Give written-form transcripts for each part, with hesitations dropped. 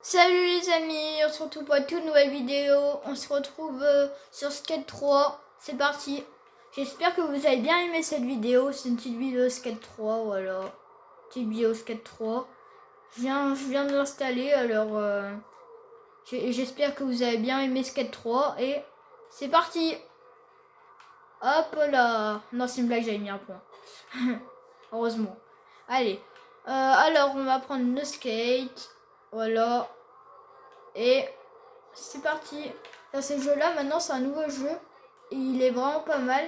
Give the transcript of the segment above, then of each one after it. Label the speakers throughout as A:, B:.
A: Salut les amis, on se retrouve pour une toute nouvelle vidéo. On se retrouve sur Skate 3. C'est parti. J'espère que vous avez bien aimé cette vidéo. C'est une petite vidéo Skate 3, voilà. Petite vidéo Skate 3. Je viens de l'installer, alors j'espère que vous avez bien aimé Skate 3. Et c'est parti. Hop là. Non, c'est une blague, j'avais mis un point. Heureusement. Allez. Alors, on va prendre le skate. Voilà. Et c'est parti. Dans ce jeu là maintenant c'est un nouveau jeu et il est vraiment pas mal.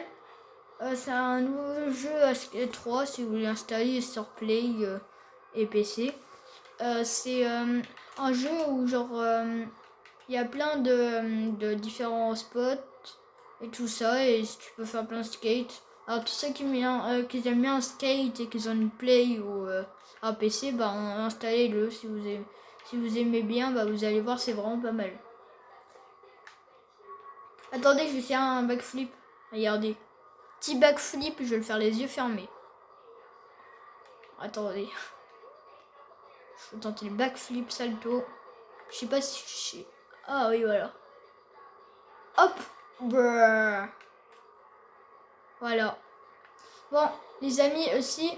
A: C'est un nouveau jeu à Skate 3 si vous voulez installer sur Play et PC. C'est un jeu où genre il y a plein de différents spots et tout ça, et tu peux faire plein de skate. Alors tous ceux qui aiment bien un skate et qui ont une Play ou un PC, bah installez-le. Si vous aimez bien, bah vous allez voir, c'est vraiment pas mal. Attendez, je vais faire un backflip. Regardez. Petit backflip, je vais le faire les yeux fermés. Attendez. Je vais tenter le backflip salto. Je sais pas si... Ah oui, voilà. Hop. Brrr. Voilà. Bon, les amis aussi,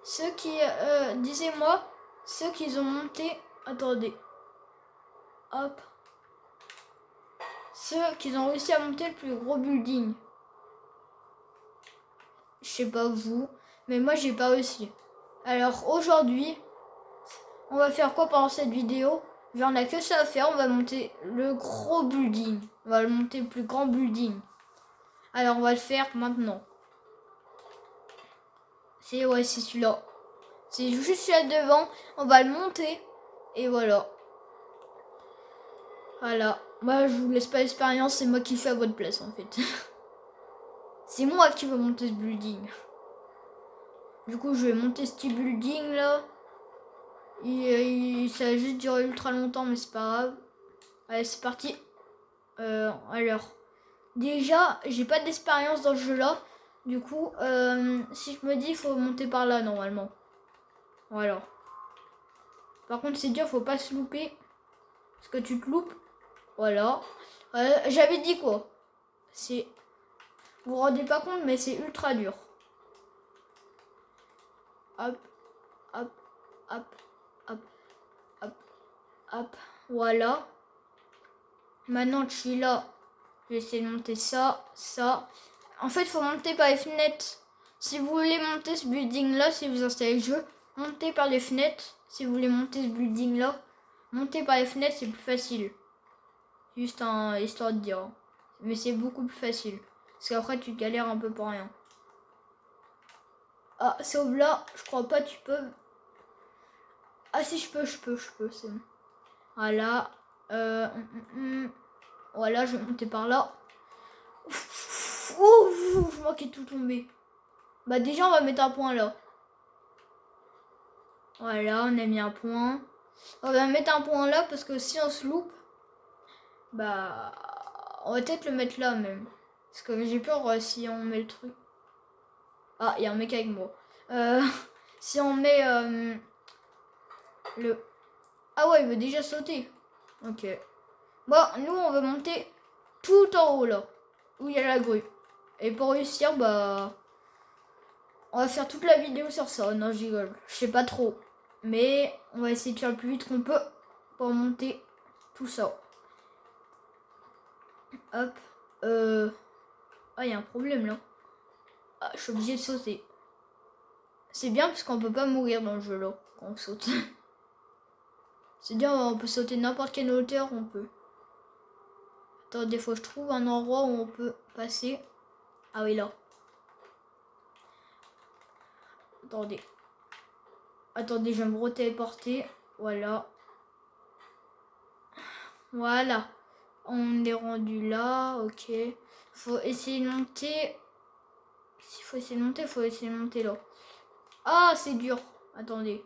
A: ceux qui... disez-moi, ceux qui ont monté... Attendez. Hop. Ceux qui ont réussi à monter le plus gros building. Je sais pas vous, mais moi j'ai pas réussi. Alors aujourd'hui, on va faire quoi pendant cette vidéo? On a que ça à faire, on va monter le gros building. On va le monter le plus grand building. Alors on va le faire maintenant. C'est celui-là. C'est juste celui-là devant. On va le monter. Et voilà. Voilà. Moi je vous laisse pas l'expérience, c'est moi qui fais à votre place en fait. C'est moi qui veux monter ce building. Du coup je vais monter ce petit building là. Ça a juste duré ultra longtemps, mais c'est pas grave. Allez, c'est parti. Alors, déjà, j'ai pas d'expérience dans ce jeu-là. Du coup, si je me dis, il faut monter par là, normalement. Voilà. Par contre, c'est dur, faut pas se louper. Parce que tu te loupes. Voilà. J'avais dit quoi? C'est... Vous vous rendez pas compte, mais c'est ultra dur. Hop, hop, hop, hop, hop, hop. Voilà. Maintenant que je suis là, je vais essayer de monter ça, ça. En fait, il faut monter par les fenêtres. Si vous voulez monter ce building-là, si vous installez le jeu, montez par les fenêtres. Si vous voulez monter ce building-là, montez par les fenêtres, c'est plus facile. Juste histoire de dire. Mais c'est beaucoup plus facile. Parce qu'après, tu galères un peu pour rien. Ah, sauf là, je crois pas tu peux. Ah si, je peux, c'est bon. Voilà. Voilà, je vais monter par là. Ouf, je vois qu'il est tout tombé. Bah déjà, on va mettre un point là. Voilà, on a mis un point. On va mettre un point là parce que si on se loupe, bah on va peut-être le mettre là même. Parce que j'ai peur si on met le truc. Ah, il y a un mec avec moi. Si on met le... Ah ouais, il veut déjà sauter. Ok. Bon, nous on va monter tout en haut là, où il y a la grue. Et pour réussir, bah... On va faire toute la vidéo sur ça. Non, je rigole. Je sais pas trop. Mais on va essayer de faire le plus vite qu'on peut pour monter tout ça. Hop. Ah, il y a un problème là. Ah, je suis obligée de sauter. C'est bien parce qu'on peut pas mourir dans le jeu là quand on saute. C'est bien, on peut sauter n'importe quelle hauteur, on peut. Attends, des fois je trouve un endroit où on peut passer. Ah oui, là. Attendez. Attendez, je vais me retéléporter. Voilà. Voilà. On est rendu là, ok. Faut essayer de monter. S'il faut essayer de monter, faut essayer de monter là. Ah, c'est dur. Attendez.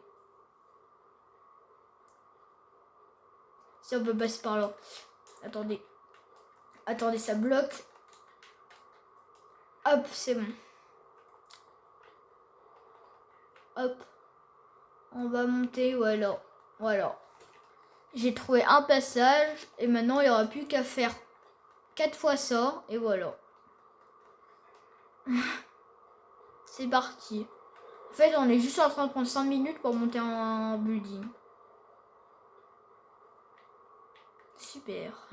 A: Si on peut passer par là. Attendez. Attendez, ça bloque. Hop, c'est bon. Hop. On va monter, voilà. Voilà. J'ai trouvé un passage et maintenant il n'y aura plus qu'à faire 4 fois ça et voilà. C'est parti. En fait, on est juste en train de prendre 5 minutes pour monter un building. Super.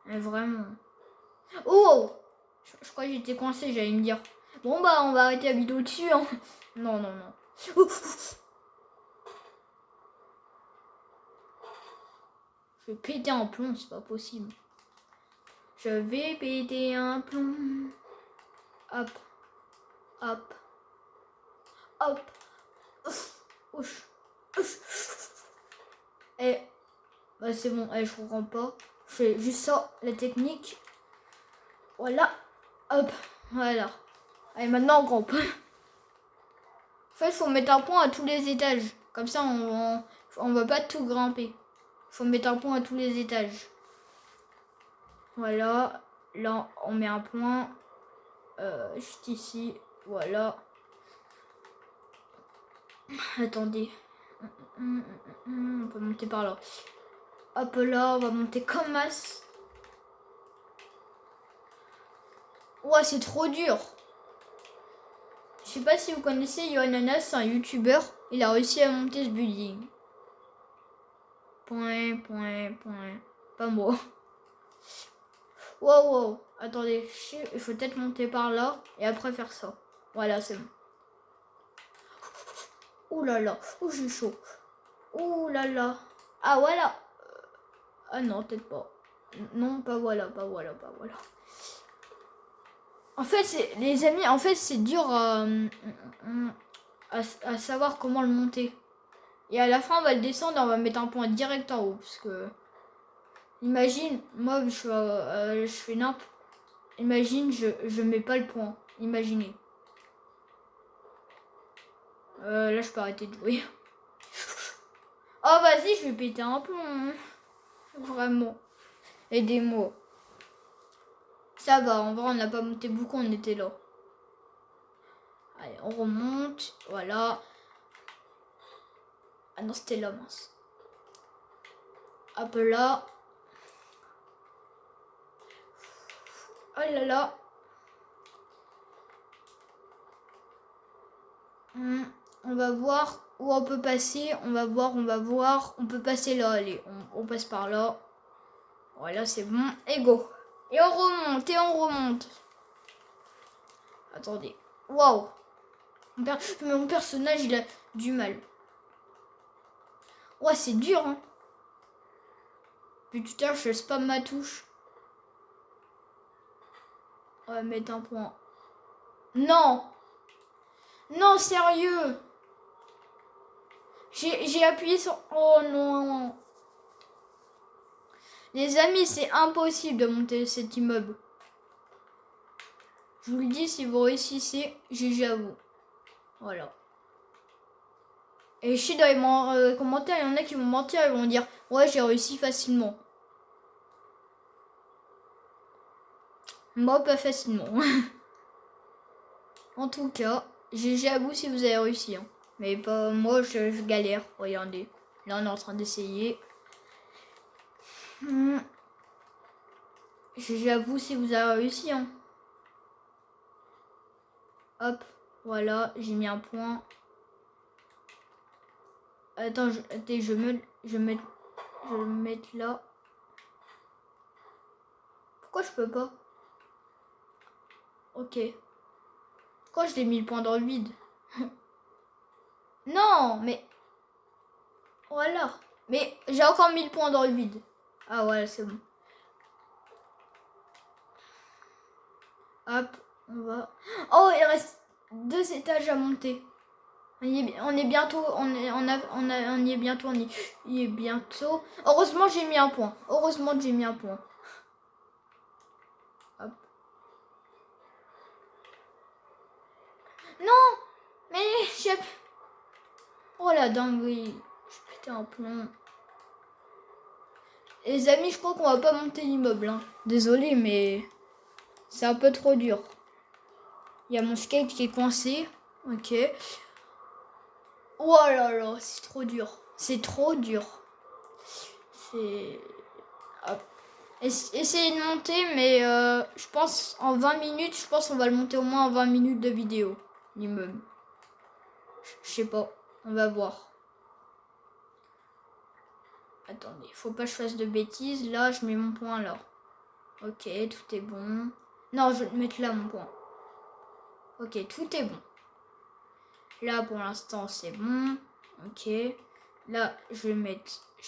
A: Mais vraiment. Oh! Je crois que j'étais coincé, j'allais me dire. Bon bah on va arrêter la vidéo dessus. Hein. Non, non, non. Je vais péter un plomb, c'est pas possible. Je vais péter un plomb. Hop. Hop. Hop. Ouch. Et bah c'est bon, je comprends pas. Je fais juste ça, la technique. Voilà. Hop. Voilà. Allez, maintenant on grimpe. En fait, il faut mettre un point à tous les étages. Comme ça, on va pas tout grimper. Il faut mettre un point à tous les étages. Voilà. Là, on met un point. Juste ici. Voilà. Attendez. On peut monter par là. Hop là, on va monter comme masse. Ouais, c'est trop dur. Je sais pas si vous connaissez Yohananas, c'est un youtubeur. Il a réussi à monter ce building. Point. Pas moi. Wow. Attendez, il faut peut-être monter par là et après faire ça. Voilà, c'est bon. Ouh là là, oh j'ai chaud. Ouh là là. Ah voilà. Ah non, peut-être pas. Non, pas voilà. En fait, les amis, en fait, c'est dur à savoir comment le monter. Et à la fin, on va le descendre et on va mettre un point direct en haut. Parce que, imagine, moi, je fais n'importe. Imagine, je mets pas le point. Imaginez. Là, je peux arrêter de jouer. Oh, vas-y, je vais péter un plomb. Hein. Vraiment. Aidez-moi. Ça va, en vrai, on n'a pas monté beaucoup, on était là. Allez, on remonte. Voilà. Ah non, c'était là, mince. Hop là. Oh là là. On va voir où on peut passer. On va voir. On peut passer là, allez. On passe par là. Voilà, c'est bon. Et go. Et on remonte. Attendez. Waouh. Mon personnage, il a du mal. Ouais, c'est dur, hein. Putain, je spam ma touche. On va mettre un point. Non. Non, sérieux. J'ai appuyé sur... Oh non. Les amis, c'est impossible de monter cet immeuble. Je vous le dis, si vous réussissez, GG à vous. Voilà. Et je sais dans les commentaires, il y en a qui vont mentir, ils vont dire ouais, j'ai réussi facilement. Moi, pas facilement. En tout cas, GG à vous si vous avez réussi. Hein. Mais pas moi, je galère. Regardez. Là, on est en train d'essayer. GG à vous si vous avez réussi. Hein. Hop, voilà, j'ai mis un point. Attends, je vais le mettre là. Pourquoi je peux pas? Ok. Pourquoi je l'ai mis le point dans le vide? Non, mais... Voilà. Mais j'ai encore mis le point dans le vide. Ah voilà, c'est bon. Hop, on va... Oh, il reste 2 étages à monter. On y est bientôt. Heureusement, j'ai mis un point. Hop. Non, mais j'ai... Oh la dinguerie. Je pétais un plomb. Les amis, je crois qu'on va pas monter l'immeuble. Hein. Désolé, mais c'est un peu trop dur. Il y a mon skate qui est coincé. Ok. Oh là là, c'est trop dur. C'est trop dur. c'est... Hop. Essayez de monter, mais je pense en 20 minutes, je pense qu'on va le monter au moins en 20 minutes de vidéo, l'immeuble. Je sais pas, on va voir. Attendez, faut pas que je fasse de bêtises. Là, je mets mon point là. Ok, tout est bon. Non, je vais le mettre là, mon point. Ok, tout est bon. Là, pour l'instant, c'est bon. Ok. Là, je vais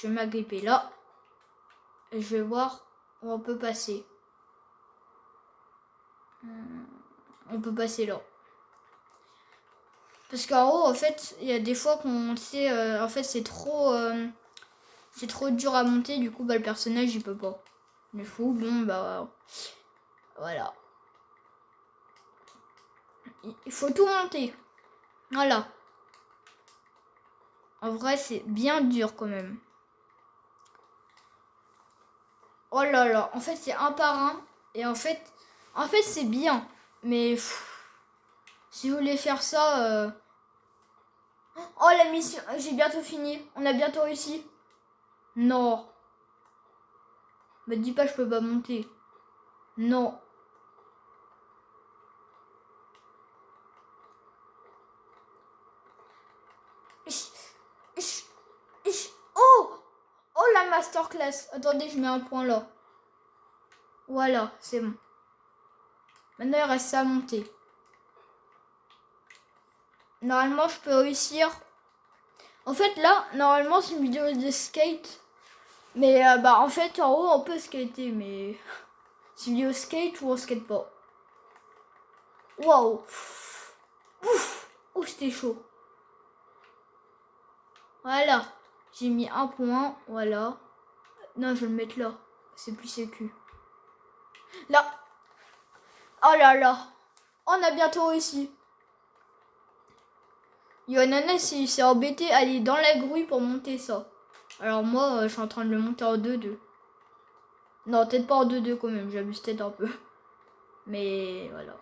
A: m'agripper là. Et je vais voir où on peut passer. On peut passer là. Parce qu'en haut, en fait, il y a des fois qu'on sait... en fait, c'est trop dur à monter. Du coup, bah, le personnage, il peut pas. Du coup, bon, bah... Voilà. Il faut tout monter. Voilà. En vrai, c'est bien dur quand même. Oh là là. En fait, c'est un par un. Et en fait c'est bien. Mais si vous voulez faire ça... Oh, la mission. J'ai bientôt fini. On a bientôt réussi. Non. Me dis pas que je peux pas monter. Non. Oh! Oh, la masterclass. Attendez, je mets un point là. Voilà, c'est bon. Maintenant, il reste ça à monter. Normalement, je peux réussir. En fait, là, normalement, c'est une vidéo de skate. Mais, bah, en fait, en haut, on peut skater, mais... C'est une vidéo skate ou on skate pas. Waouh! Ouf! Oh, c'était chaud. Voilà. J'ai mis un point, voilà. Non, je vais le mettre là. C'est plus sécu. Là. Oh là là. On a bientôt réussi. Yonanas, il s'est embêté à aller dans la grue pour monter ça. Alors moi, je suis en train de le monter en 2-2. Non, peut-être pas en 2-2 quand même. J'abuse peut-être un peu. Mais voilà.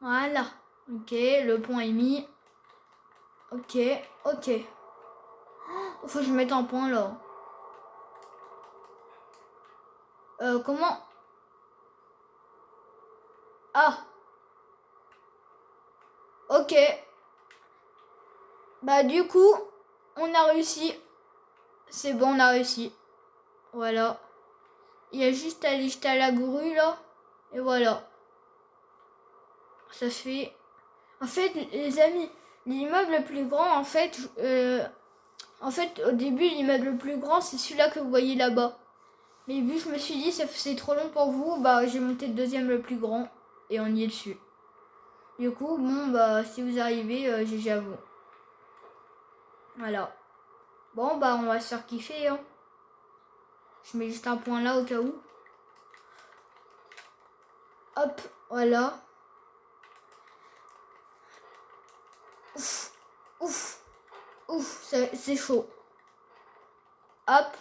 A: Voilà. Ok, le point est mis. Ok, ok. Oh, faut que je mette un point là. Comment? Ah. Ok. Bah du coup, on a réussi. C'est bon, on a réussi. Voilà. Il y a juste à aller jeter à la grue là. Et voilà. Ça fait... En fait, les amis, l'immeuble le plus grand, en fait, au début, l'immeuble le plus grand, c'est celui-là que vous voyez là-bas. Mais vu que je me suis dit, c'est trop long pour vous, bah j'ai monté le deuxième le plus grand. Et on y est dessus. Du coup, bon, bah si vous arrivez, GG à vous. Voilà. Bon, bah on va se faire kiffer, hein. Je mets juste un point là au cas où. Hop, voilà. Ouf, ouf, ouf, c'est chaud. Hop.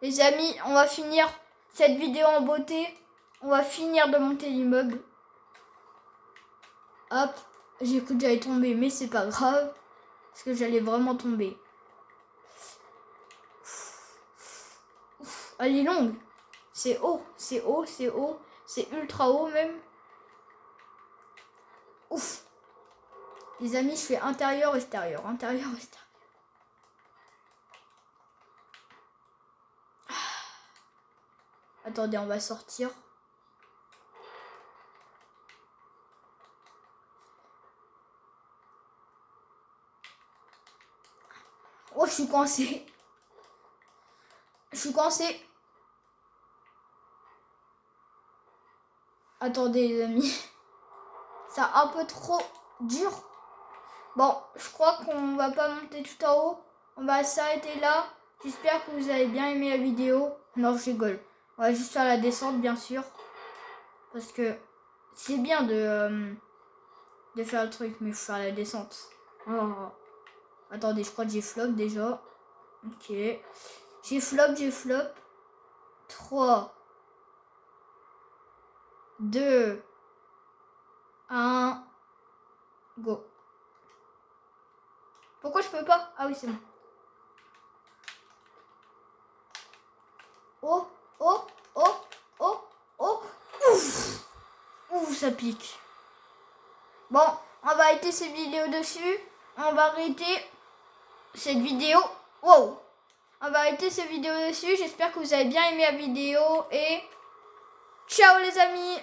A: Les amis, on va finir cette vidéo en beauté. On va finir de monter l'immeuble. Hop. J'ai cru que j'allais tomber, mais c'est pas grave. Parce que j'allais vraiment tomber. Elle est longue. C'est haut, c'est haut, c'est haut. C'est ultra haut même. Ouf. Les amis, je fais intérieur, extérieur, intérieur, extérieur. Attendez, on va sortir. Oh, je suis coincée. Je suis coincée. Attendez, les amis. C'est un peu trop dur. Bon, je crois qu'on va pas monter tout en haut. On va s'arrêter là. J'espère que vous avez bien aimé la vidéo. Non, je rigole. On va juste faire la descente, bien sûr. Parce que c'est bien de faire le truc, mais il faut faire la descente. Oh. Attendez, je crois que j'ai flop déjà. Ok. J'ai flop. 3, 2, 1, go. Pourquoi je peux pas? Ah oui, c'est bon. Oh, oh, oh, oh, oh. Ouf. Ouf, ça pique. Bon, on va arrêter cette vidéo dessus. On va arrêter cette vidéo. Wow. On va arrêter cette vidéo dessus. J'espère que vous avez bien aimé la vidéo. Et ciao les amis.